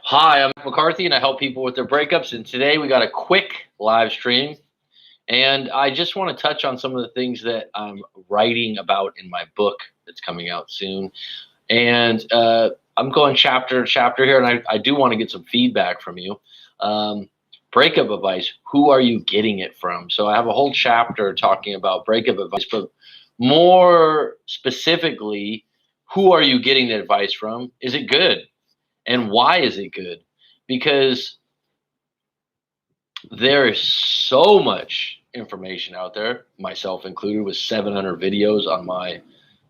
Hi, I'm McCarthy, and I help people with their breakups. And today we got a quick live stream. And I just want to touch on some of the things that I'm writing about in my book that's coming out soon. And I'm going chapter to chapter here, and I do want to get some feedback from you. Um, Breakup advice, who are you getting it from? So I have a whole chapter talking about breakup advice, but more specifically, who are you getting the advice from? Is it good? And why is it good? Because there is so much information out there, myself included, with 700 videos on my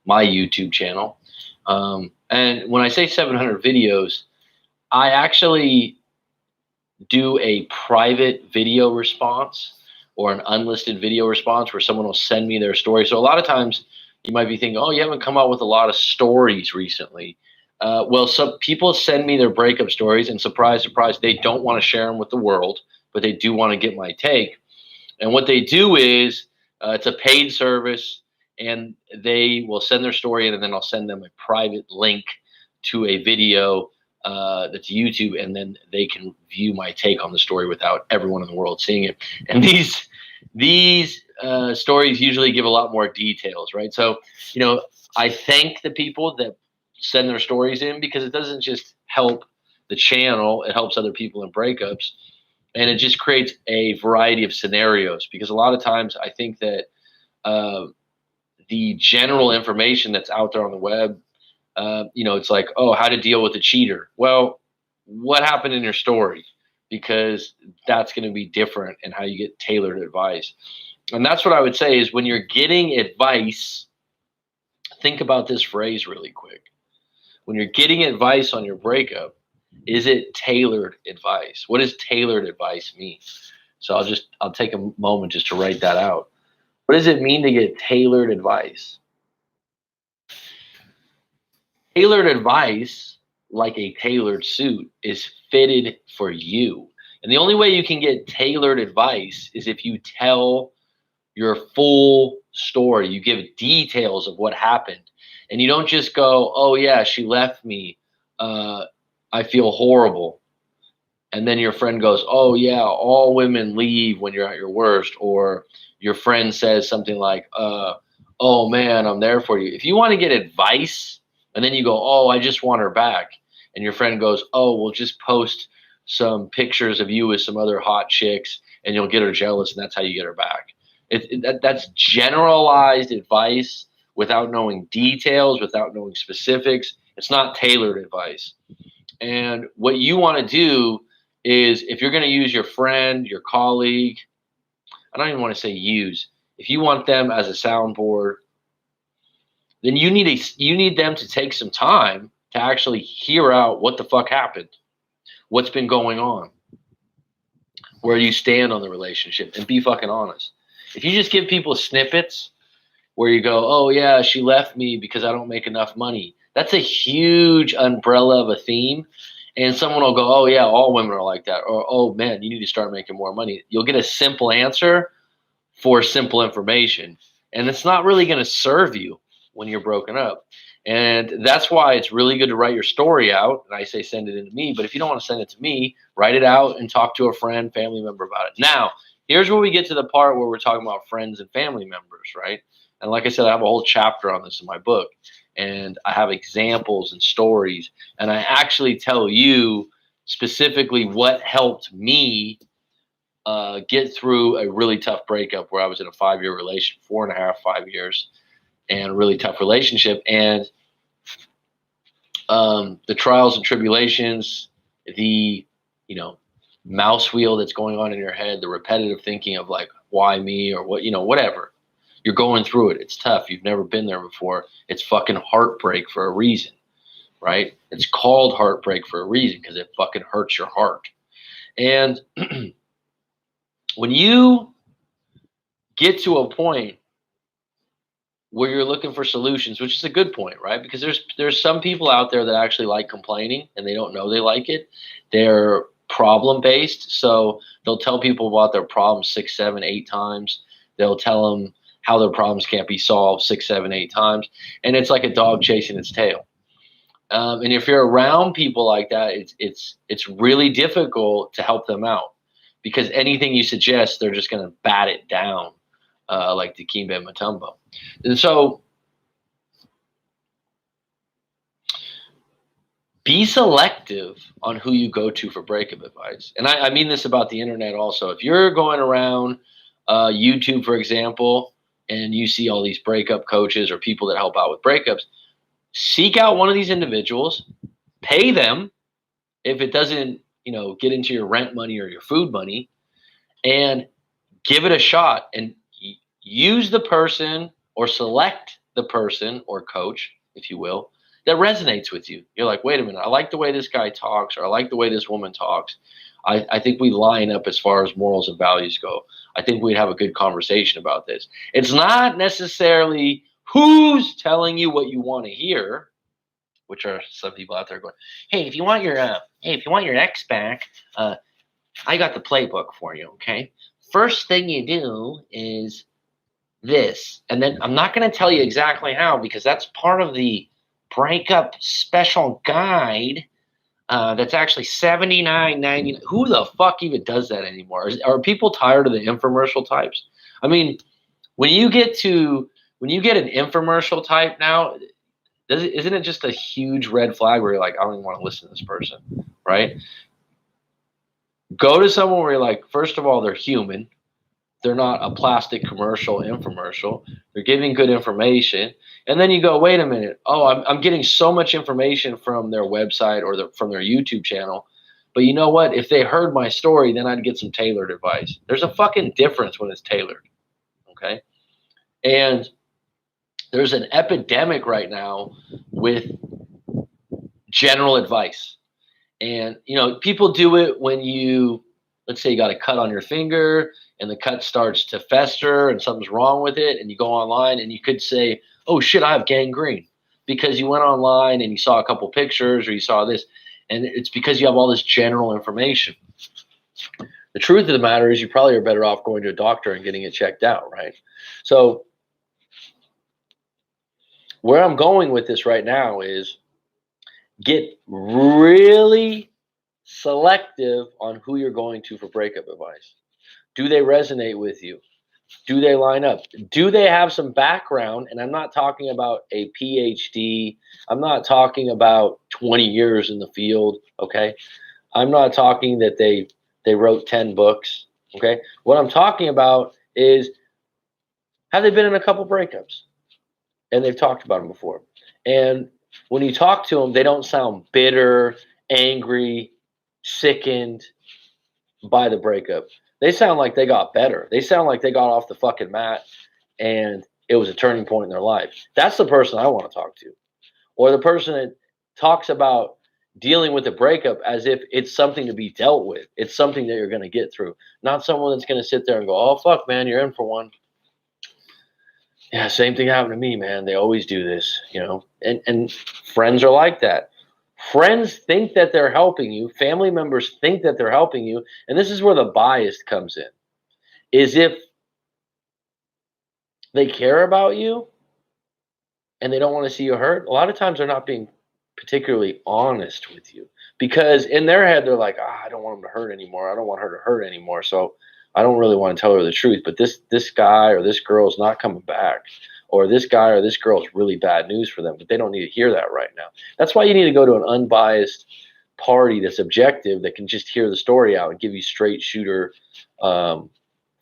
YouTube channel. And when I say 700 videos, I actually do a private video response or an unlisted video response where someone will send me their story. So a lot of times you might be thinking, oh, you haven't come out with a lot of stories recently. Well, some people send me their breakup stories, and surprise, surprise, they don't want to share them with the world, but they do want to get my take. And what they do is it's a paid service, and they will send their story in, and then I'll send them a private link to a video that's YouTube, and then they can view my take on the story without everyone in the world seeing it. And these stories usually give a lot more details, right? So, I thank the people that send their stories in, because it doesn't just help the channel, it helps other people in breakups, and it just creates a variety of scenarios. Because a lot of times I think that the general information that's out there on the web, it's like, oh, how to deal with a cheater. Well, what happened in your story? Because that's going to be different in how you get tailored advice. And that's what I would say is, when you're getting advice, think about this phrase really quick. When you're getting advice on your breakup, is it tailored advice? What does tailored advice mean? So I'll take a moment just to write that out. What does it mean to get tailored advice? Tailored advice, like a tailored suit, is fitted for you. And the only way you can get tailored advice is if you tell your full story. You give details of what happened. And you don't just go, oh, yeah, she left me. I feel horrible. And then your friend goes, oh, yeah, all women leave when you're at your worst. Or your friend says something like, oh, man, I'm there for you. If you want to get advice and then you go, oh, I just want her back, and your friend goes, oh, well, just post some pictures of you with some other hot chicks and you'll get her jealous, and that's how you get her back. That's generalized advice without knowing details, without knowing specifics. It's not tailored advice. And what you want to do is, if you're going to use your friend, your colleague, I don't even want to say use, if you want them as a soundboard, then you need them to take some time to actually hear out what the fuck happened, what's been going on, where you stand on the relationship, and be fucking honest. If you just give people snippets where you go, oh, yeah, she left me because I don't make enough money, that's a huge umbrella of a theme. And someone will go, oh, yeah, all women are like that. Or, oh, man, you need to start making more money. You'll get a simple answer for simple information. And it's not really going to serve you when you're broken up. And that's why it's really good to write your story out. And I say send it in to me. But if you don't want to send it to me, write it out and talk to a friend, family member about it. Now, here's where we get to the part where we're talking about friends and family members, right? And like I said, I have a whole chapter on this in my book. And I have examples and stories. And I actually tell you specifically what helped me get through a really tough breakup, where I was in a 5-year relationship, 4.5, 5 years, and a really tough relationship. And the trials and tribulations, the, mouse wheel that's going on in your head, the repetitive thinking of like, why me, or what, whatever. You're going through it. It's tough. You've never been there before. It's fucking heartbreak for a reason, right? It's called heartbreak for a reason, because it fucking hurts your heart. And when you get to a point where you're looking for solutions, which is a good point, right? Because there's some people out there that actually like complaining, and they don't know they like it. They're problem based, so they'll tell people about their problems 6, 7, 8 times. They'll tell them how their problems can't be solved 6, 7, 8 times, and it's like a dog chasing its tail. And if you're around people like that, it's really difficult to help them out because anything you suggest, they're just going to bat it down, like the Dikembe Mutombo. And so be selective on who you go to for breakup advice. And I mean this about the internet also. If you're going around YouTube, for example, and you see all these breakup coaches or people that help out with breakups, seek out one of these individuals, pay them if it doesn't, get into your rent money or your food money, and give it a shot and use the person or select the person or coach, if you will, that resonates with you. You're like, wait a minute, I like the way this guy talks, or I like the way this woman talks. I think we line up as far as morals and values go. I think we'd have a good conversation about this. It's not necessarily who's telling you what you want to hear, which are some people out there going, hey, if you want your ex back, I got the playbook for you, okay? First thing you do is this. And then I'm not going to tell you exactly how, because that's part of the breakup special guide. That's actually $79.99. Who the fuck even does that anymore? Are people tired of the infomercial types? I mean, when you get an infomercial type now, isn't it just a huge red flag where you're like, I don't even want to listen to this person, right? Go to someone where you're like, first of all, they're human. They're not a plastic commercial, infomercial. They're giving good information. And then you go, wait a minute. Oh, I'm getting so much information from their website or from their YouTube channel. But you know what? If they heard my story, then I'd get some tailored advice. There's a fucking difference when it's tailored. Okay. And there's an epidemic right now with general advice. And, people do it when let's say you got a cut on your finger and the cut starts to fester and something's wrong with it. And you go online and you could say, oh shit, I have gangrene, because you went online and you saw a couple pictures or you saw this. And it's because you have all this general information. The truth of the matter is you probably are better off going to a doctor and getting it checked out, right? So where I'm going with this right now is get really selective on who you're going to for breakup advice. Do they resonate with you? Do they line up? Do they have some background? And I'm not talking about a PhD. I'm not talking about 20 years in the field, okay? I'm not talking that they wrote 10 books, okay? What I'm talking about is, have they been in a couple breakups? And they've talked about them before. And when you talk to them, they don't sound bitter, angry, sickened by the breakup. They sound like they got better. They sound like they got off the fucking mat and it was a turning point in their life. That's the person I want to talk to. Or the person that talks about dealing with the breakup as if it's something to be dealt with. It's something that you're going to get through. Not someone that's going to sit there and go, oh, fuck, man, you're in for one. Yeah, same thing happened to me, man. They always do this, And friends are like that. Friends think that they're helping you. Family members think that they're helping you. And this is where the bias comes in. Is if they care about you and they don't want to see you hurt, a lot of times they're not being particularly honest with you. Because in their head, they're like, I don't want him to hurt anymore. I don't want her to hurt anymore. So I don't really want to tell her the truth. But this guy or this girl is not coming back. Or this guy or this girl is really bad news for them, but they don't need to hear that right now. That's why you need to go to an unbiased party that's objective, that can just hear the story out and give you straight shooter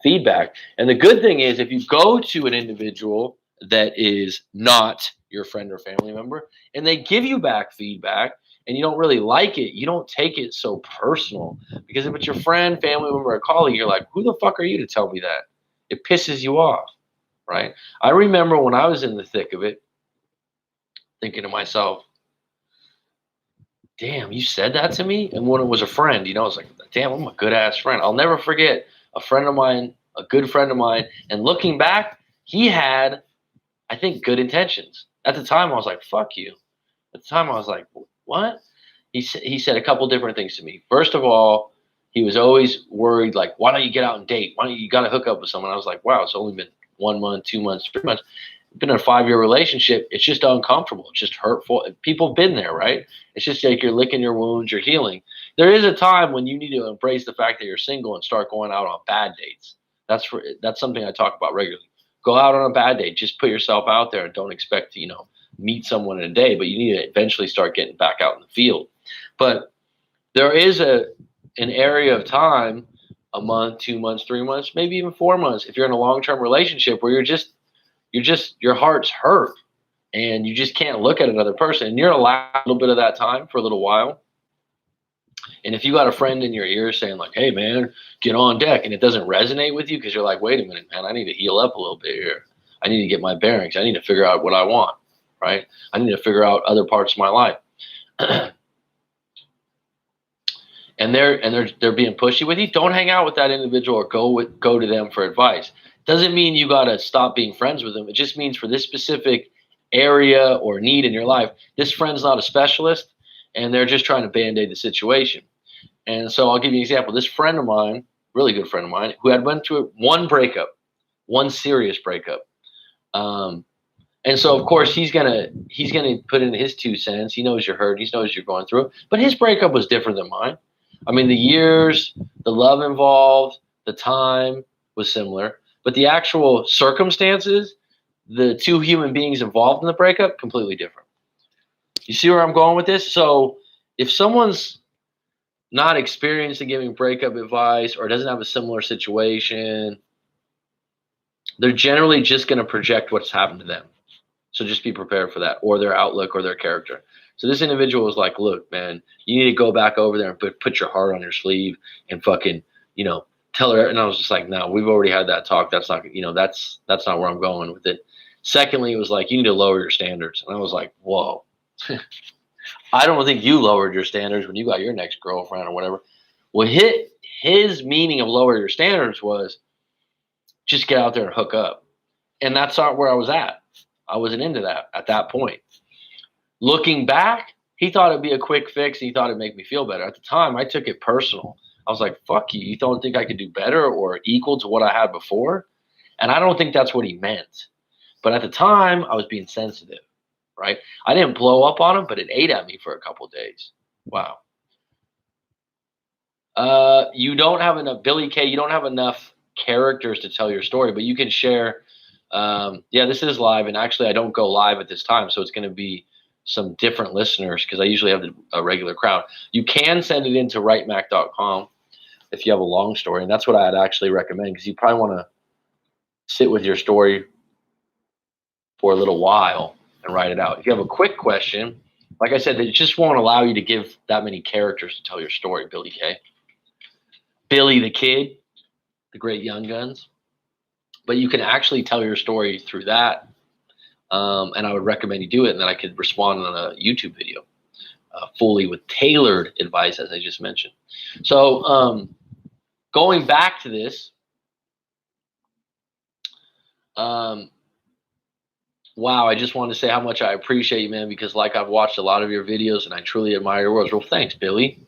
feedback. And the good thing is, if you go to an individual that is not your friend or family member and they give you back feedback and you don't really like it, you don't take it so personal. Because if it's your friend, family member, or colleague, you're like, who the fuck are you to tell me that? It pisses you off. Right? I remember when I was in the thick of it, thinking to myself, damn, you said that to me? And when it was a friend, I was like, damn, I'm a good ass friend. I'll never forget a friend of mine, a good friend of mine. And looking back, he had, I think, good intentions. At the time, I was like, fuck you. At the time, I was like, what? He said a couple different things to me. First of all, he was always worried, like, why don't you get out and date? Why don't you got to hook up with someone? I was like, wow, it's only been 1 month, 2 months, 3 months. been in a 5-year relationship, it's just uncomfortable. It's just hurtful. People have been there, right? It's just like you're licking your wounds, you're healing. There is a time when you need to embrace the fact that you're single and start going out on bad dates. That's something I talk about regularly. Go out on a bad date. Just put yourself out there and don't expect to, meet someone in a day, but you need to eventually start getting back out in the field. But there is an area of time, a month, 2 months, 3 months, maybe even 4 months, if you're in a long-term relationship where your heart's hurt and you just can't look at another person, and you're allowed a little bit of that time for a little while. And if you got a friend in your ear saying like, hey man, get on deck, and it doesn't resonate with you because you're like, wait a minute, man, I need to heal up a little bit here. I need to get my bearings. I need to figure out what I want, right? I need to figure out other parts of my life. and they're being pushy with you. Don't hang out with that individual or go to them for advice. Doesn't mean you got to stop being friends with them. It just means for this specific area or need in your life, this friend's not a specialist and they're just trying to band-aid the situation. And so I'll give you an example. This friend of mine, really good friend of mine, who had went through one serious breakup. And so of course he's gonna put in his 2 cents. He knows you're hurt. He knows you're going through it. But his breakup was different than mine. I mean, the years, the love involved, the time was similar, but the actual circumstances, the 2 human beings involved in the breakup, completely different. You see where I'm going with this? So if someone's not experienced in giving breakup advice or doesn't have a similar situation, they're generally just going to project what's happened to them. So just be prepared for that, or their outlook or their character. So this individual was like, look, man, you need to go back over there and put your heart on your sleeve and fucking, tell her. And I was just like, no, we've already had that talk. That's not, that's not where I'm going with it. Secondly, it was like, you need to lower your standards. And I was like, whoa. I don't think you lowered your standards when you got your next girlfriend or whatever. Well, his meaning of lower your standards was just get out there and hook up. And that's not where I was at. I wasn't into that at that point. Looking back, he thought it'd be a quick fix. He thought it'd make me feel better. At the time, I took it personal. I was like, fuck you. You don't think I could do better or equal to what I had before? And I don't think that's what he meant. But at the time, I was being sensitive, right? I didn't blow up on him, but it ate at me for a couple of days. Wow. You don't have enough, Billy K, you don't have enough characters to tell your story, but you can share. This is live, and actually I don't go live at this time, so it's going to be some different listeners because I usually have a regular crowd. You can send it into writemac.com if you have a long story, and that's what I'd actually recommend because you probably want to sit with your story for a little while and write it out. If you have a quick question, like I said, it just won't allow you to give that many characters to tell your story, Billy K. Billy the Kid, the Great Young Guns. But you can actually tell your story through that. And I would recommend you do it. And then I could respond on a YouTube video fully with tailored advice, as I just mentioned. So going back to this, wow, I just wanted to say how much I appreciate you, man, because like I've watched a lot of your videos and I truly admire your words. Well, thanks, Billy.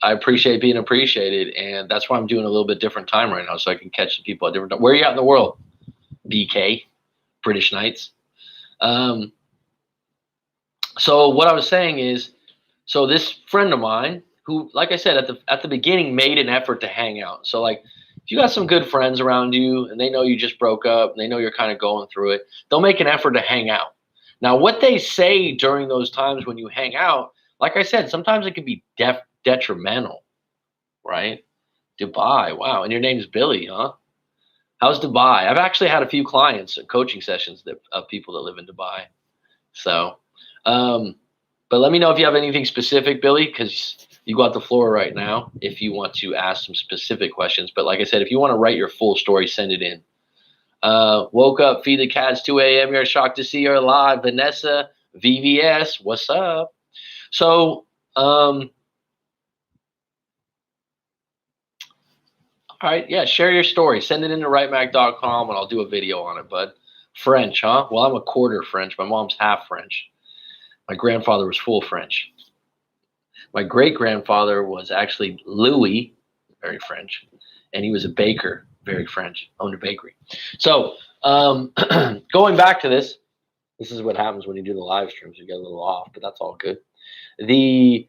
I appreciate being appreciated, and that's why I'm doing a little bit different time right now so I can catch the people at different times. Where are you at in the world? BK, British Knights. So what I was saying is, so this friend of mine who, like I said, at the beginning made an effort to hang out. So like if you got some good friends around you and they know you just broke up and they know you're kind of going through it, they'll make an effort to hang out. Now, what they say during those times when you hang out, like I said, sometimes it can be detrimental, right? Dubai, wow. And your name's Billy, huh? How's Dubai? I've actually had a few clients and coaching sessions of people that live in Dubai. So, but let me know if you have anything specific, Billy, because you got the floor right now if you want to ask some specific questions. But like I said, if you want to write your full story, send it in. Woke up, feed the cats, 2 a.m. You're shocked to see her live. Vanessa, VVS, what's up? So, all right, yeah, share your story. Send it into writemac.com and I'll do a video on it, bud. French, huh? Well, I'm a quarter French. My mom's half French. My grandfather was full French. My great-grandfather was actually Louis, very French, and he was a baker. very French, owned a bakery. So going back to this is what happens when you do the live streams. You get a little off, but that's all good. The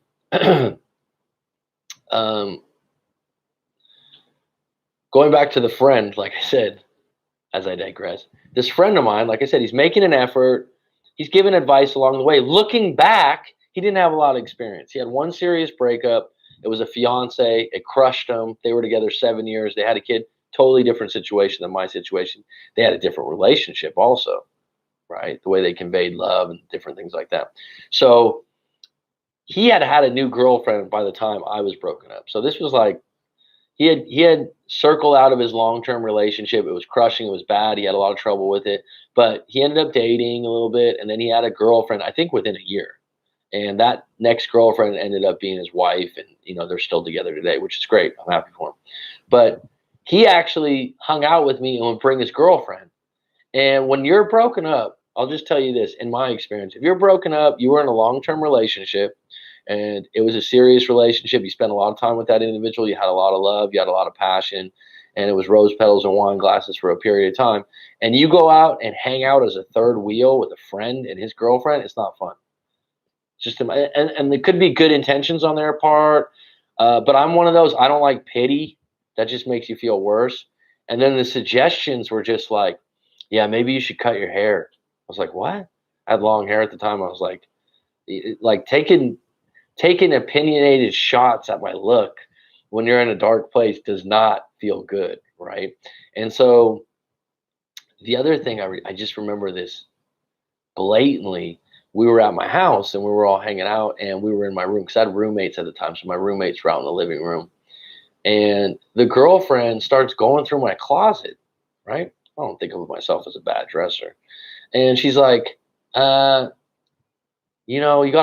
going back to the friend, like I said, as I digress, this friend of mine, like I said, he's making an effort. He's giving advice along the way. Looking back, he didn't have a lot of experience. He had one serious breakup. It was a fiance. It crushed him. They were together 7 years. They had a kid. Totally different situation than my situation. They had a different relationship also, right? The way they conveyed love and different things like that. So he had had a new girlfriend by the time I was broken up. So this was like he had circled out of his long-term relationship. It was crushing. It was bad. He had a lot of trouble with it. But he ended up dating a little bit, and then he had a girlfriend, I think within a year. And that next girlfriend ended up being his wife, and they're still together today, which is great. I'm happy for him. But he actually hung out with me and would bring his girlfriend. And when you're broken up, I'll just tell you this, in my experience, if you're broken up, you were in a long-term relationship, and it was a serious relationship. You spent a lot of time with that individual. You had a lot of love. You had a lot of passion. And it was rose petals and wine glasses for a period of time. And you go out and hang out as a third wheel with a friend and his girlfriend. It's not fun. It's just and there could be good intentions on their part. But I'm one of those. I don't like pity. That just makes you feel worse. And then the suggestions were just like, yeah, maybe you should cut your hair. I was like, what? I had long hair at the time. I was like taking opinionated shots at my look when you're in a dark place does not feel good, right? And so the other thing, I just remember this blatantly. We were at my house and we were all hanging out, and we were in my room because I had roommates at the time. So my roommates were out in the living room, and the girlfriend starts going through my closet, right? I don't think of myself as a bad dresser. And she's like, you got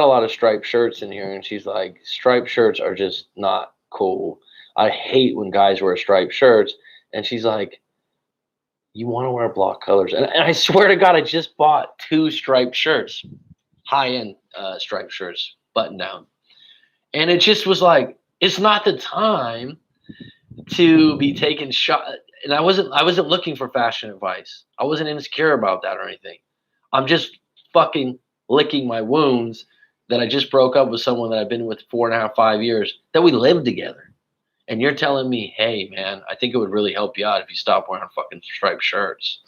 a lot of striped shirts in here. And she's like, striped shirts are just not cool. I hate when guys wear striped shirts. And she's like, you want to wear block colors? And I swear to God, I just bought 2 striped shirts, high-end striped shirts, button down. And it just was like, it's not the time to be taking shot. And I wasn't looking for fashion advice. I wasn't insecure about that or anything. I'm just fucking licking my wounds that I just broke up with someone that I've been with 4.5, 5 years, that we lived together. And you're telling me, hey, man, I think it would really help you out if you stop wearing fucking striped shirts.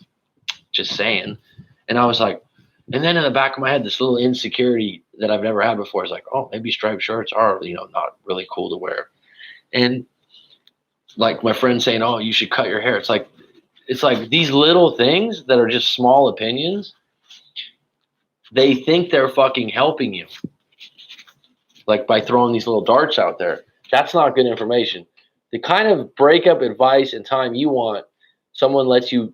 Just saying. And I was like, and then in the back of my head, this little insecurity that I've never had before is like, oh, maybe striped shirts are, not really cool to wear. And like my friend saying, oh, you should cut your hair. It's like these little things that are just small opinions. They think they're fucking helping you. Like by throwing these little darts out there. That's not good information. The kind of breakup advice and time you want, someone lets you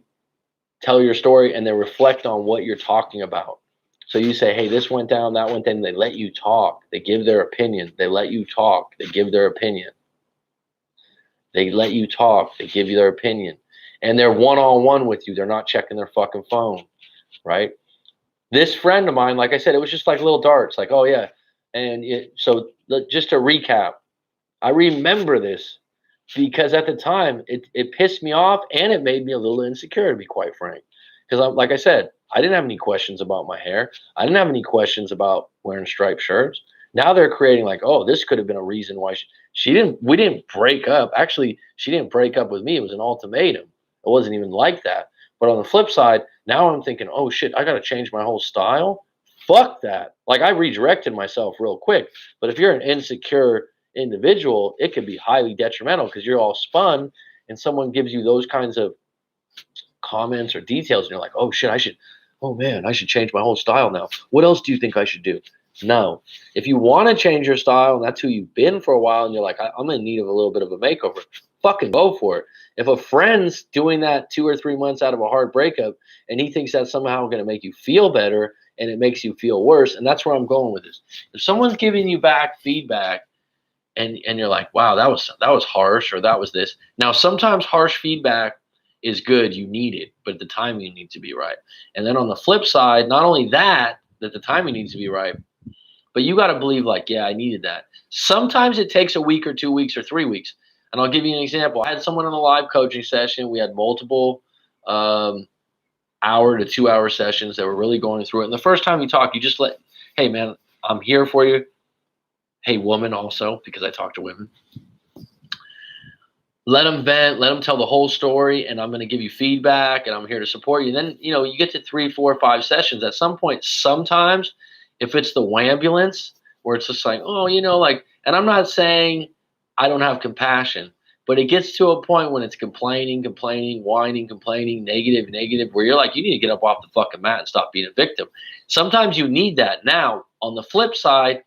tell your story and they reflect on what you're talking about. So you say, hey, this went down, that went down. They let you talk. They give their opinion. They let you talk. They give their opinion. They let you talk. They give you their opinion. And they're one-on-one with you. They're not checking their fucking phone, right? This friend of mine, like I said, it was just like little darts. Like, oh, yeah. And so just to recap, I remember this because at the time it pissed me off and it made me a little insecure, to be quite frank. Because like I said, I didn't have any questions about my hair. I didn't have any questions about wearing striped shirts. Now they're creating like, oh, this could have been a reason why we didn't break up. Actually, she didn't break up with me. It was an ultimatum. It wasn't even like that. But on the flip side, now I'm thinking, oh shit, I got to change my whole style. Fuck that. Like I redirected myself real quick. But if you're an insecure individual, it could be highly detrimental because you're all spun and someone gives you those kinds of comments or details and you're like, oh shit, I should change my whole style now. What else do you think I should do? No. If you want to change your style and that's who you've been for a while and you're like, I'm in need of a little bit of a makeover, fucking go for it. If a friend's doing that 2 or 3 months out of a hard breakup and he thinks that's somehow going to make you feel better and it makes you feel worse, and that's where I'm going with this. If someone's giving you back feedback and you're like, wow, that was harsh, or that was this. Now, sometimes harsh feedback is good. You need it, but the timing needs to be right. And then on the flip side, not only that the timing needs to be right, but you got to believe like, yeah, I needed that. Sometimes it takes a week or 2 weeks or 3 weeks. And I'll give you an example. I had someone in a live coaching session. We had multiple hour to 2 hour sessions that were really going through it. And the first time you talk, you just hey man, I'm here for you. Hey woman also, because I talk to women. Let them vent, let them tell the whole story, and I'm going to give you feedback, and I'm here to support you. And then, you get to 3, 4, 5 sessions. At some point, sometimes, if it's the wambulance, where it's just like, oh, and I'm not saying I don't have compassion, but it gets to a point when it's complaining, whining, complaining, negative, where you're like, you need to get up off the fucking mat and stop being a victim. Sometimes you need that. Now, on the flip side,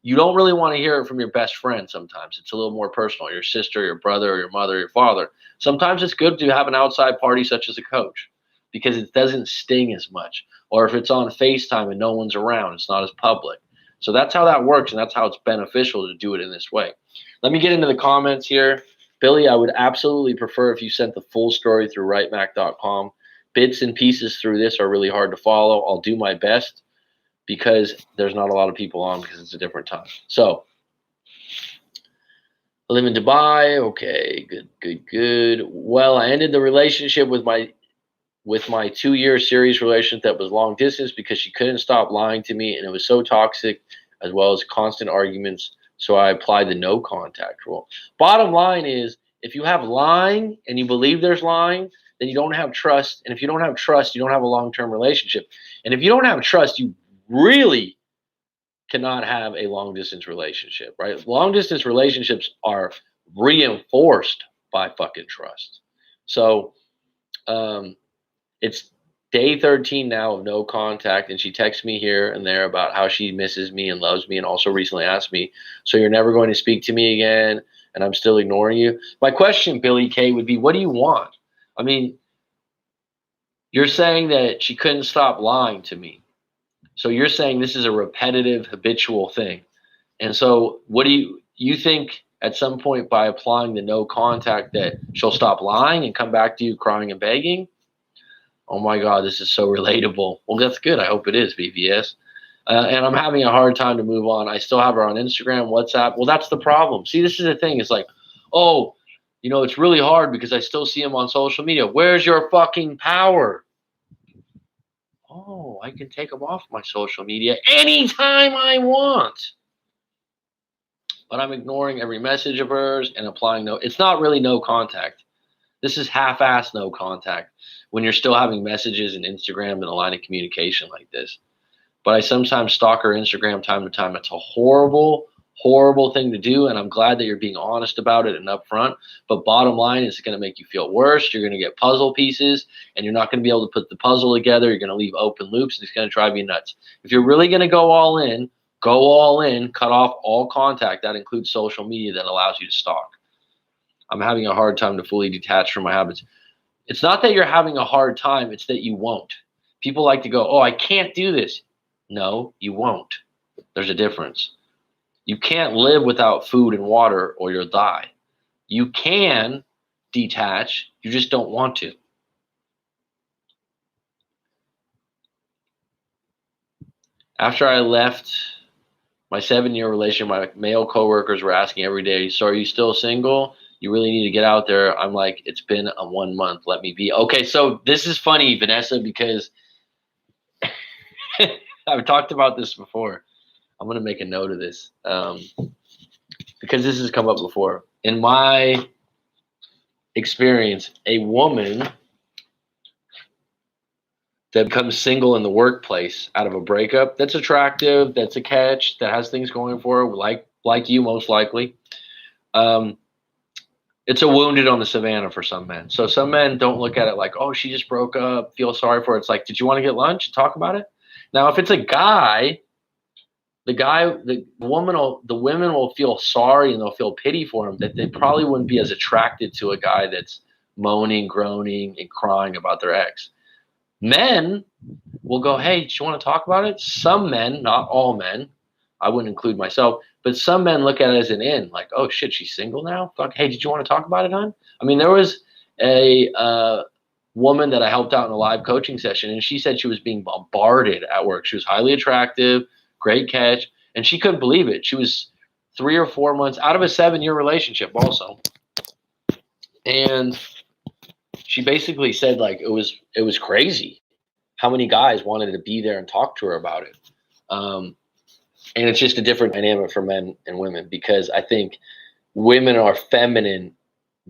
you don't really want to hear it from your best friend sometimes. It's a little more personal, your sister, your brother, your mother, your father. Sometimes it's good to have an outside party such as a coach because it doesn't sting as much. Or if it's on FaceTime and no one's around, it's not as public. So that's how that works, and that's how it's beneficial to do it in this way. Let me get into the comments here. Billy, I would absolutely prefer if you sent the full story through writemac.com. Bits and pieces through this are really hard to follow. I'll do my best, because there's not a lot of people on because it's a different time. So, I live in Dubai. Okay, good. Well, I ended the relationship with my 2-year serious relationship that was long distance because she couldn't stop lying to me, and it was so toxic, as well as constant arguments. So I applied the no contact rule. Bottom line is, if you have lying and you believe there's lying, then you don't have trust. And if you don't have trust, you don't have a long-term relationship. And if you don't have trust, you really cannot have a long distance relationship, right? Long distance relationships are reinforced by fucking trust. So it's day 13 now of no contact, and she texts me here and there about how she misses me and loves me, and also recently asked me, so you're never going to speak to me again and I'm still ignoring you? My question, Billy K, would be, what do you want? I mean, you're saying that she couldn't stop lying to me. So you're saying this is a repetitive, habitual thing. And so what do you think at some point by applying the no contact that she'll stop lying and come back to you crying and begging? Oh my God, this is so relatable. Well, that's good. I hope it is, BVS. And I'm having a hard time to move on. I still have her on Instagram, WhatsApp. Well, that's the problem. See, this is the thing. It's like, oh, it's really hard because I still see him on social media. Where's your fucking power? Oh, I can take them off my social media anytime I want. But I'm ignoring every message of hers and applying no. It's not really no contact. This is half-assed no contact when you're still having messages and Instagram and a line of communication like this. But I sometimes stalk her Instagram time to time. It's a horrible, horrible thing to do, and I'm glad that you're being honest about it and upfront. But bottom line is, it's going to make you feel worse. You're going to get puzzle pieces, and you're not going to be able to put the puzzle together. You're going to leave open loops, and it's going to drive you nuts. If you're really going to go all in, cut off all contact. That includes social media that allows you to stalk. I'm having a hard time to fully detach from my habits. It's not that you're having a hard time. It's that you won't. People like to go, oh, I can't do this. No, you won't. There's a difference. You can't live without food and water or you'll die. You can detach. You just don't want to. After I left my 7-year relationship, my male coworkers were asking every day, so are you still single? You really need to get out there. I'm like, it's been 1 month. Let me be. Okay, so this is funny, Vanessa, because I've talked about this before. I'm going to make a note of this because this has come up before. In my experience, a woman that becomes single in the workplace out of a breakup, that's attractive, that's a catch, that has things going for her, like you most likely. It's a wounded on the savannah for some men. So some men don't look at it like, oh, she just broke up, feel sorry for her. It's like, did you want to get lunch and talk about it? Now, if it's a guy, the women will feel sorry and they'll feel pity for him, that they probably wouldn't be as attracted to a guy that's moaning, groaning, and crying about their ex. Men will go, hey, do you want to talk about it? Some men, not all men, I wouldn't include myself, but some men look at it as an in, like, oh shit, she's single now? Fuck, hey, did you want to talk about it, hon? I mean, there was a woman that I helped out in a live coaching session, and she said she was being bombarded at work. She was highly attractive, great catch, and she couldn't believe it. She was 3 or 4 months out of a 7-year relationship also. And she basically said like it was crazy how many guys wanted to be there and talk to her about it. And it's just a different dynamic for men and women, because I think women are feminine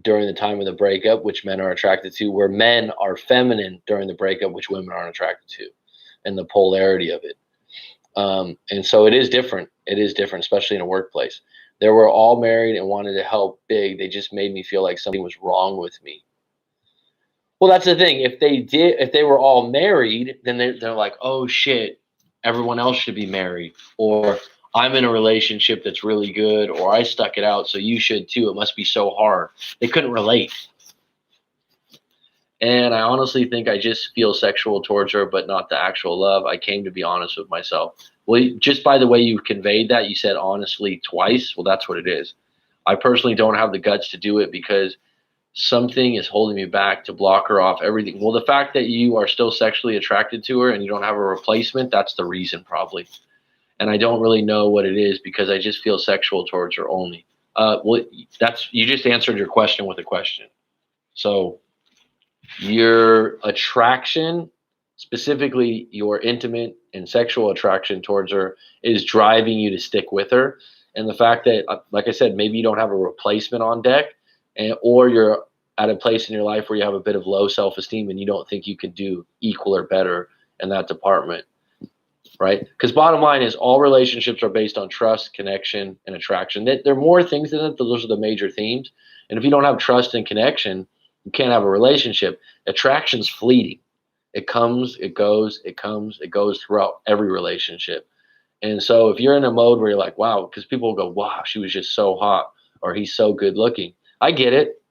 during the time of the breakup, which men are attracted to, where men are feminine during the breakup, which women aren't attracted to, and the polarity of it. And so it is different. It is different, especially in a workplace. They were all married and wanted to help big. They just made me feel like something was wrong with me. Well, that's the thing. If they were all married, then they're like, oh shit, everyone else should be married, or I'm in a relationship that's really good, or I stuck it out, so you should too. It must be so hard. They couldn't relate. And I honestly think I just feel sexual towards her, but not the actual love. I came to be honest with myself. Well, just by the way you conveyed that, you said honestly twice. Well, that's what it is. I personally don't have the guts to do it because something is holding me back to block her off everything. Well, the fact that you are still sexually attracted to her and you don't have a replacement, that's the reason probably. And I don't really know what it is because I just feel sexual towards her only. Well, you just answered your question with a question. So your attraction, specifically your intimate and sexual attraction towards her, is driving you to stick with her. And the fact that, like I said, maybe you don't have a replacement on deck, or you're at a place in your life where you have a bit of low self-esteem and you don't think you can do equal or better in that department, right? Because bottom line is all relationships are based on trust, connection, and attraction. There are more things than that, but those are the major themes. And if you don't have trust and connection, you can't have a relationship. Attraction's fleeting. It comes, it goes, it comes, it goes throughout every relationship. And so if you're in a mode where you're like, wow, because people will go, wow, she was just so hot, or he's so good looking. I get it.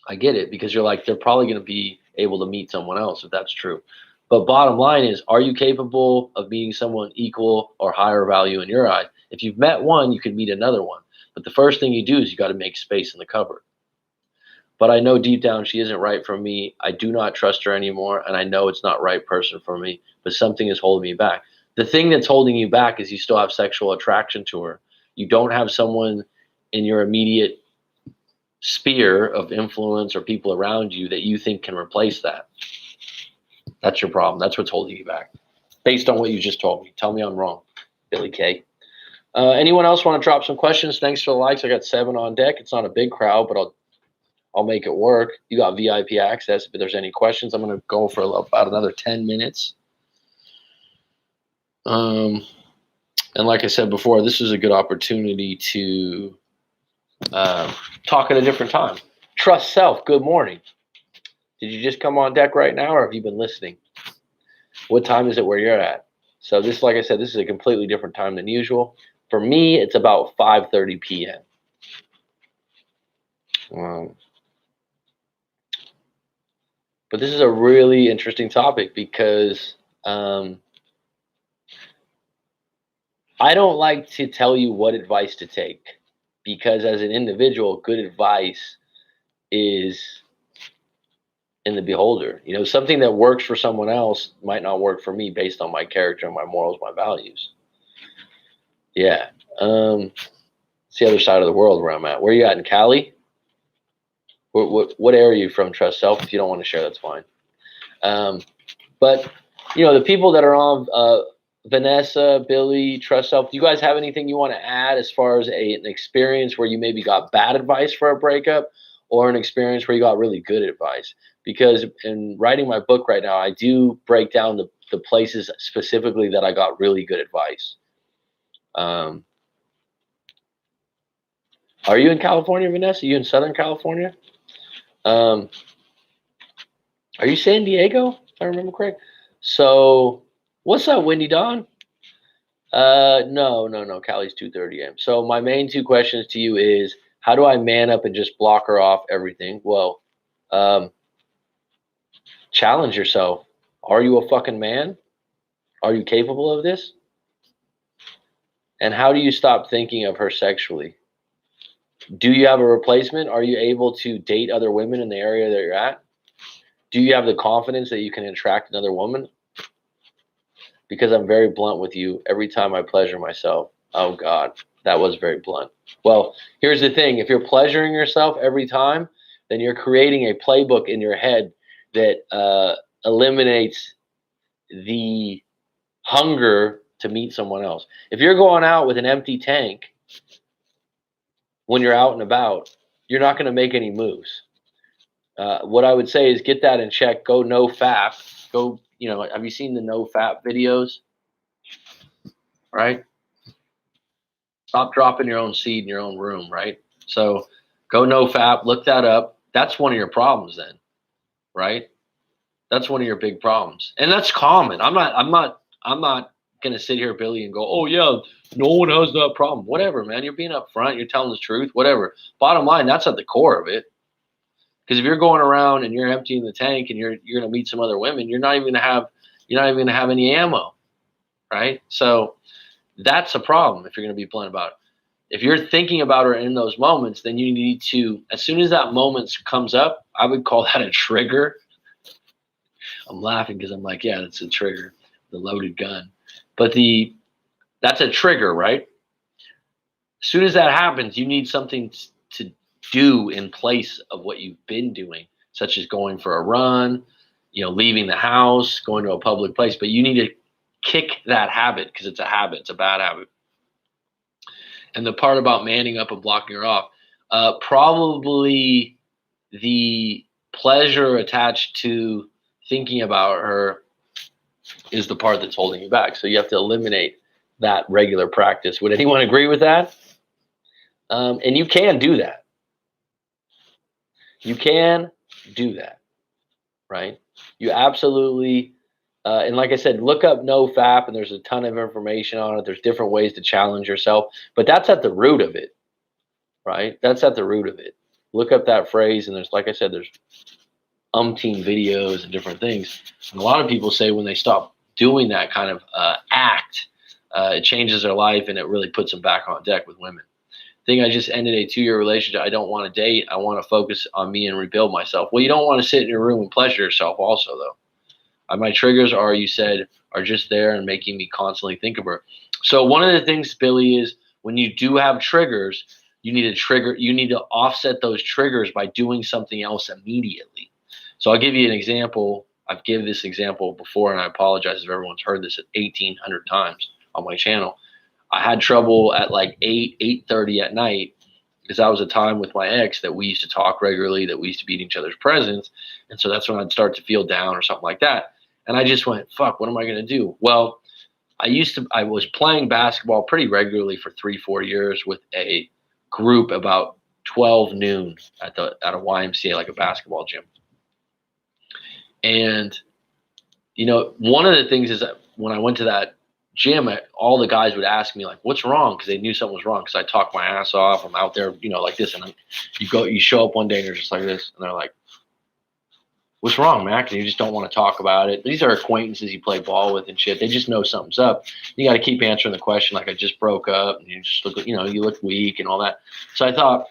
I get it, because you're like, they're probably going to be able to meet someone else if that's true. But bottom line is, are you capable of meeting someone equal or higher value in your eyes? If you've met one, you can meet another one. But the first thing you do is you got to make space in the cupboard. But I know deep down she isn't right for me. I do not trust her anymore, and I know it's not right person for me, but something is holding me back. The thing that's holding you back is you still have sexual attraction to her. You don't have someone in your immediate sphere of influence or people around you that you think can replace that. That's your problem. That's what's holding you back, based on what you just told me. Tell me I'm wrong, Billy K. Anyone else want to drop some questions? Thanks for the likes. I got 7 on deck. It's not a big crowd, but I'll make it work. You got VIP access. If there's any questions, I'm going to go for about another 10 minutes. And like I said before, this is a good opportunity to talk at a different time. Trust self. Good morning. Did you just come on deck right now, or have you been listening? What time is it where you're at? So this, like I said, this is a completely different time than usual. For me, it's about 5:30 p.m. But this is a really interesting topic because I don't like to tell you what advice to take, because as an individual, good advice is in the beholder. You know, something that works for someone else might not work for me based on my character and my morals, my values. Yeah. It's the other side of the world where I'm at. Where you at, in Cali? What area are you from, Trust Self? If you don't want to share, that's fine. But, you know, the people that are on, Vanessa, Billy, Trust Self, do you guys have anything you want to add as far as an experience where you maybe got bad advice for a breakup, or an experience where you got really good advice? Because in writing my book right now, I do break down the places specifically that I got really good advice. Are you in California, Vanessa? Are you in Southern California? Are you San Diego, if I remember correct? So what's up, Windy Dawn? No. Cali's 2:30 a.m. So my main 2 questions to you is, how do I man up and just block her off everything? Well, challenge yourself. Are you a fucking man? Are you capable of this? And how do you stop thinking of her sexually? Do you have a replacement? Are you able to date other women in the area that you're at? Do you have the confidence that you can attract another woman? Because I'm very blunt with you every time I pleasure myself. Oh God, that was very blunt. Well, here's the thing. If you're pleasuring yourself every time, then you're creating a playbook in your head that eliminates the hunger to meet someone else. If you're going out with an empty tank when you're out and about, you're not going to make any moves. What I would say is get that in check. Go no fap. Go, have you seen the no fap videos? Right? Stop dropping your own seed in your own room, right? So go no fap, look that up. That's one of your problems then, right? That's one of your big problems. And that's common. I'm not gonna sit here, Billy, and go, oh yeah, no one has that problem. Whatever, man. You're being upfront, you're telling the truth, whatever. Bottom line, that's at the core of it. Because if you're going around and you're emptying the tank and you're gonna meet some other women, you're not even gonna have any ammo, right? So that's a problem if you're going to be blunt about it. If you're thinking about her in those moments, then you need to, as soon as that moment comes up, I would call that a trigger. I'm laughing because I'm like, yeah, that's a trigger, the loaded gun. But that's a trigger, right? As soon as that happens, you need something to do in place of what you've been doing, such as going for a run, leaving the house, going to a public place. But you need to kick that habit because it's a habit. It's a bad habit. And the part about manning up and blocking her off, probably the pleasure attached to thinking about her is the part that's holding you back. So you have to eliminate that regular practice. Would anyone agree with that? And you can do that. You can do that, right? You absolutely, and like I said, look up NoFap, and there's a ton of information on it. There's different ways to challenge yourself, but that's at the root of it, right? That's at the root of it. Look up that phrase, and like I said, there's umpteen videos and different things. And a lot of people say when they stop doing that kind of act, it changes their life, and it really puts them back on deck with women. I think I just ended a 2-year relationship. I don't want to date. I want to focus on me and rebuild myself. Well, you don't want to sit in your room and pleasure yourself also, though. My triggers are just there and making me constantly think of her. So one of the things, Billy, is when you do have triggers, you need to offset those triggers by doing something else immediately. So I'll give you an example. I've given this example before, and I apologize if everyone's heard this 1,800 times on my channel. I had trouble at like 8:30 at night because that was a time with my ex that we used to talk regularly, that we used to be in each other's presence. And so that's when I'd start to feel down or something like that. And I just went, fuck, what am I going to do? Well, I was playing basketball pretty regularly for 3-4 years with a group about 12 noon at a YMCA, like a basketball gym. And, one of the things is that when I went to that gym, all the guys would ask me, like, what's wrong? Because they knew something was wrong. Because I talk my ass off. I'm out there, like this. And you show up one day and you're just like this. And they're like, what's wrong, Mac? And you just don't want to talk about it. These are acquaintances you play ball with and shit. They just know something's up. You got to keep answering the question like I just broke up. And you just look, you look weak and all that. So I thought,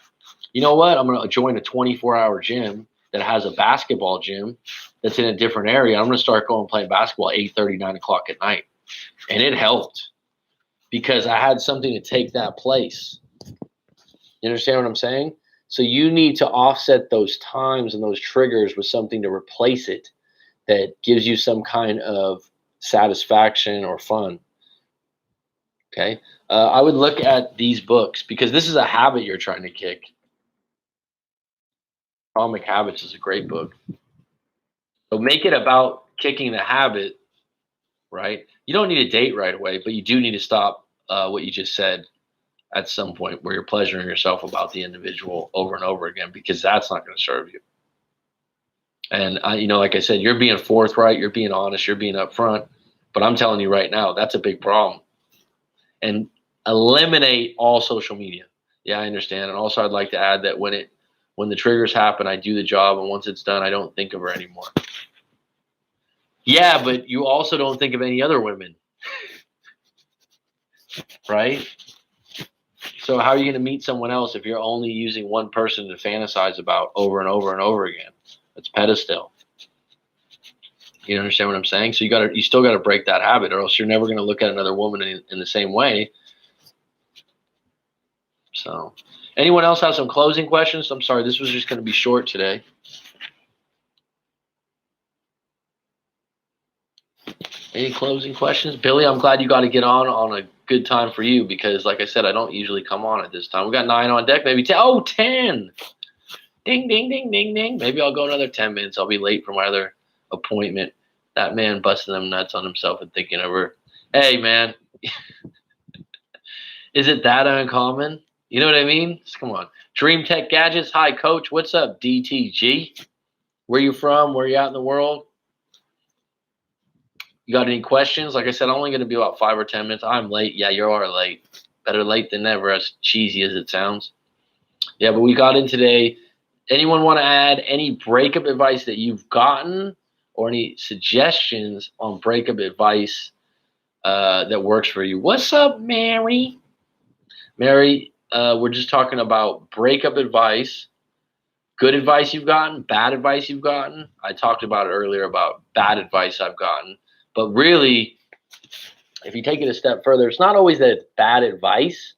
you know what? I'm going to join a 24-hour gym that has a basketball gym that's in a different area. I'm going to start going playing basketball at 8:30, 9 o'clock at night. And it helped because I had something to take that place. You understand what I'm saying? So you need to offset those times and those triggers with something to replace it that gives you some kind of satisfaction or fun. Okay. I would look at these books because this is a habit you're trying to kick. Atomic Habits is a great book. So make it about kicking the habit, right? You don't need to date right away, but you do need to stop what you just said at some point where you're pleasuring yourself about the individual over and over again, because that's not going to serve you. And like I said, you're being forthright, you're being honest, you're being upfront, but I'm telling you right now, that's a big problem. And eliminate all social media. Yeah, I understand. And also I'd like to add that when the triggers happen, I do the job, and once it's done, I don't think of her anymore. Yeah, but you also don't think of any other women. Right? So how are you going to meet someone else if you're only using one person to fantasize about over and over and over again? It's pedestal. You understand what I'm saying? So you still got to break that habit, or else you're never going to look at another woman in the same way. So Anyone else have some closing questions? I'm sorry, this was just going to be short today. Any closing questions? Billy, I'm glad you got to get on a good time for you because, like I said, I don't usually come on at this time. We got 9 on deck, maybe 10. Oh, 10. Ding, ding, ding, ding, ding. Maybe I'll go another 10 minutes. I'll be late for my other appointment. That man busting them nuts on himself and thinking over, hey, man, is it that uncommon? You know what I mean? Just come on. Dream Tech Gadgets. Hi, Coach. What's up, DTG? Where you from? Where you at in the world? You got any questions? Like I said, I'm only going to be about 5 or 10 minutes. I'm late. Yeah, you are late. Better late than never, as cheesy as it sounds. Yeah, but we got in today. Anyone want to add any breakup advice that you've gotten or any suggestions on breakup advice that works for you? What's up, Mary? Mary, we're just talking about breakup advice. Good advice you've gotten, bad advice you've gotten. I talked about it earlier about bad advice I've gotten. But really, if you take it a step further, it's not always that it's bad advice.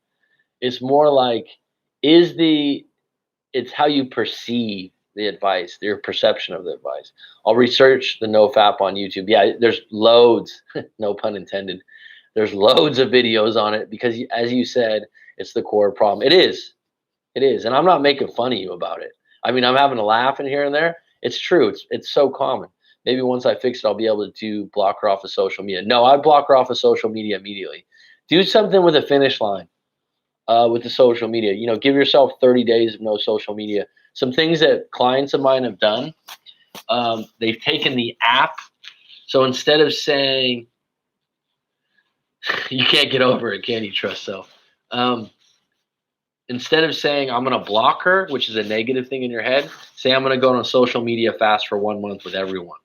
It's more like, it's how you perceive the advice, your perception of the advice. I'll research the NoFap on YouTube. Yeah, there's loads, no pun intended. There's loads of videos on it because, as you said, it's the core problem. It is. And I'm not making fun of you about it. I mean, I'm having a laugh in here and there. It's true. It's so common. Maybe once I fix it, I'll be able to block her off of social media. No, I block her off of social media immediately. Do something with a finish line with the social media. You know, give yourself 30 days of no social media. Some things that clients of mine have done, they've taken the app. So instead of saying, you can't get over it, can you, trust self? Instead of saying, I'm going to block her, which is a negative thing in your head, say, I'm going to go on a social media fast for 1 month with everyone,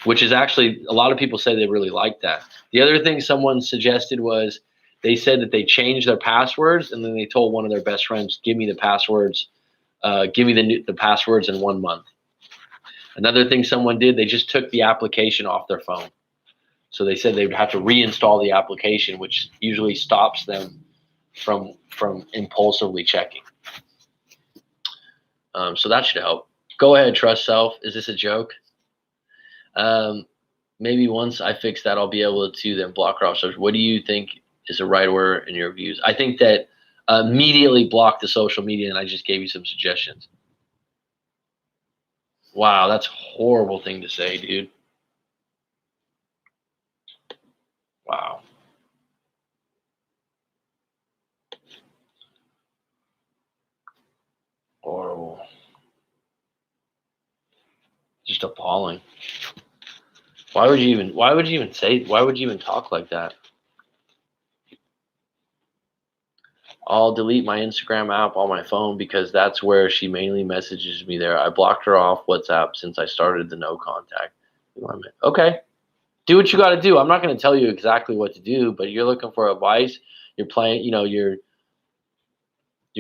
which is actually, a lot of people say they really like that. The other thing someone suggested was they said that they changed their passwords and then they told one of their best friends, give me the passwords, give me the passwords in 1 month. Another thing someone did, they just took the application off their phone. So they said they would have to reinstall the application, which usually stops them from impulsively checking. So that should help. Go ahead, trust self. Is this a joke? Maybe once I fix that, I'll be able to then block her off. So what do you think is the right word in your views? I think that immediately block the social media, and I just gave you some suggestions. Wow, that's a horrible thing to say, dude. Wow. Horrible. Just appalling. Why would you even talk like that? I'll delete my Instagram app on my phone because that's where she mainly messages me there. I blocked her off WhatsApp since I started the no contact. Okay. Do what you got to do. I'm not going to tell you exactly what to do, but you're looking for advice. You're playing, you're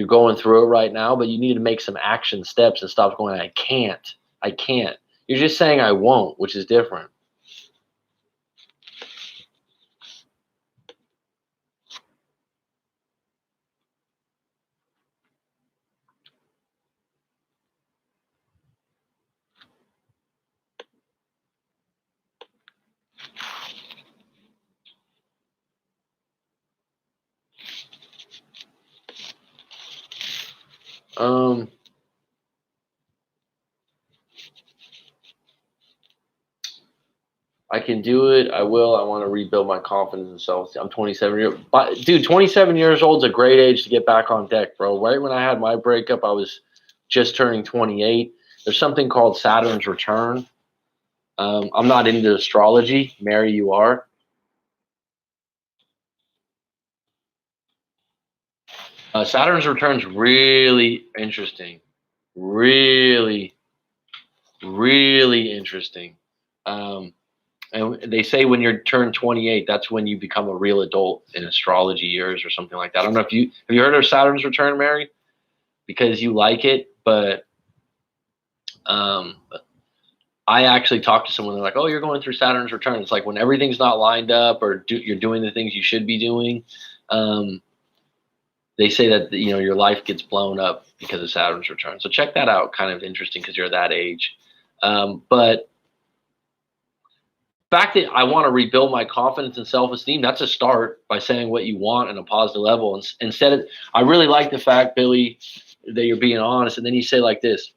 going through it right now, but you need to make some action steps and stop going, I can't. You're just saying I won't, which is different. I can do it. I will. I want to rebuild my confidence in self. I'm 27 years, but dude, 27 years old is a great age to get back on deck, bro. Right when I had my breakup, I was just turning 28. There's something called Saturn's return. I'm not into astrology. Mary, you are. Saturn's return is really interesting. Really, really interesting. And they say when you're turned 28, that's when you become a real adult in astrology years or something like that. I don't know if have you heard of Saturn's return, Mary? Because you like it, but I actually talked to someone. They're like, "Oh, you're going through Saturn's return." It's like when everything's not lined up or you're doing the things you should be doing. they say that, you know, your life gets blown up because of Saturn's return. So check that out. Kind of interesting because you're that age. But the fact that I want to rebuild my confidence and self-esteem, that's a start by saying what you want in a positive level. And instead of, I really like the fact, Billy, that you're being honest. And then you say like this,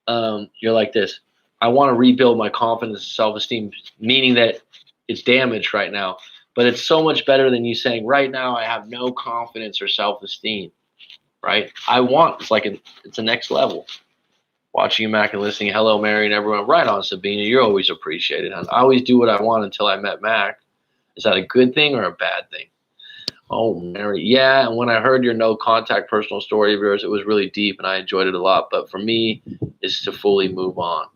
you're like this, I want to rebuild my confidence and self-esteem, meaning that it's damaged right now. But it's so much better than you saying, right now I have no confidence or self-esteem, right? It's like it's a next level. Watching you, Mac, and listening. Hello, Mary, and everyone. Right on, Sabina. You're always appreciated. I always do what I want until I met Mac. Is that a good thing or a bad thing? Oh, Mary. Yeah, and when I heard your no contact personal story of yours, it was really deep, and I enjoyed it a lot. But for me, it's to fully move on.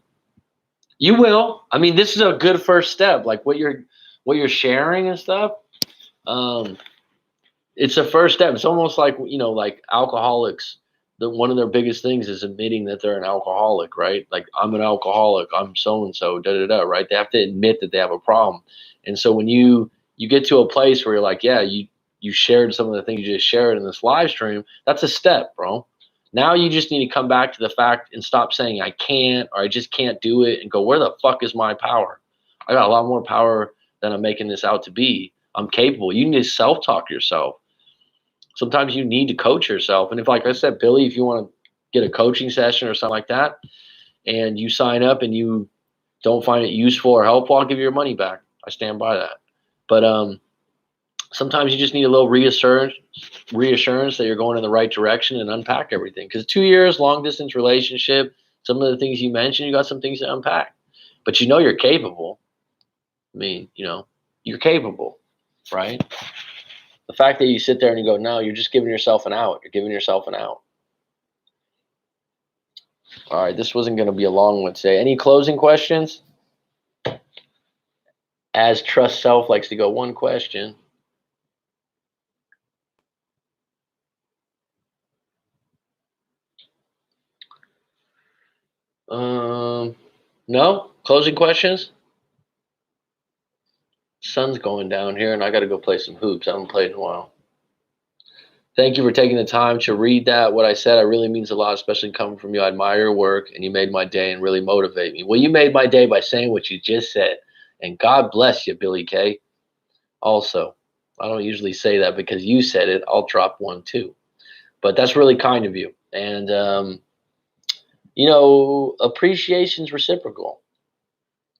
You will. I mean, this is a good first step. Like what you're sharing and stuff. It's a first step. It's almost like, you know, like alcoholics. One of their biggest things is admitting that they're an alcoholic, right? Like, I'm an alcoholic, I'm so and so, da da da, right? They have to admit that they have a problem. And so when you get to a place where you're like, yeah, you shared some of the things you just shared in this live stream, that's a step, bro. Now you just need to come back to the fact and stop saying I can't or I just can't do it and go, where the fuck is my power? I got a lot more power than I'm making this out to be. I'm capable. You need to self-talk yourself. Sometimes you need to coach yourself. And if, like I said, Billy, if you want to get a coaching session or something like that, and you sign up and you don't find it useful or helpful, I'll give you your money back. I stand by that. But sometimes you just need a little reassurance that you're going in the right direction and unpack everything. Because 2 years, long distance relationship, some of the things you mentioned, you got some things to unpack. But you know you're capable. I mean, you know, you're capable, right? The fact that you sit there and you go, no, you're just giving yourself an out. You're giving yourself an out. All right, this wasn't going to be a long one today. Any closing questions? As Trust Self likes to go, one question. No? Closing questions? Sun's going down here, and I got to go play some hoops. I haven't played in a while. Thank you for taking the time to read that. What I said, it really means a lot, especially coming from you. I admire your work, and you made my day and really motivate me. Well, you made my day by saying what you just said, and God bless you, Billy K. Also, I don't usually say that because you said it. I'll drop one too, but that's really kind of you. And you know, appreciation's reciprocal.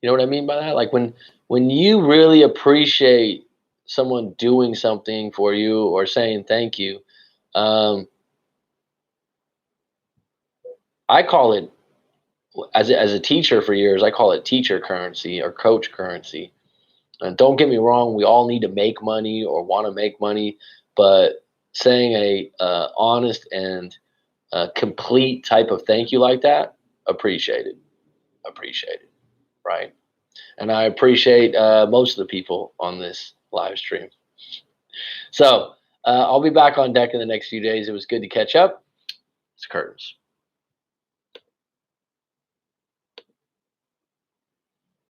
You know what I mean by that? Like when you really appreciate someone doing something for you or saying thank you, um, I call it, as a teacher for years, I call it teacher currency or coach currency. And don't get me wrong, we all need to make money or want to make money, but saying a honest and complete type of thank you like that, appreciated, right? And I appreciate most of the people on this live stream. So I'll be back on deck in the next few days. It was good to catch up. It's Curtains.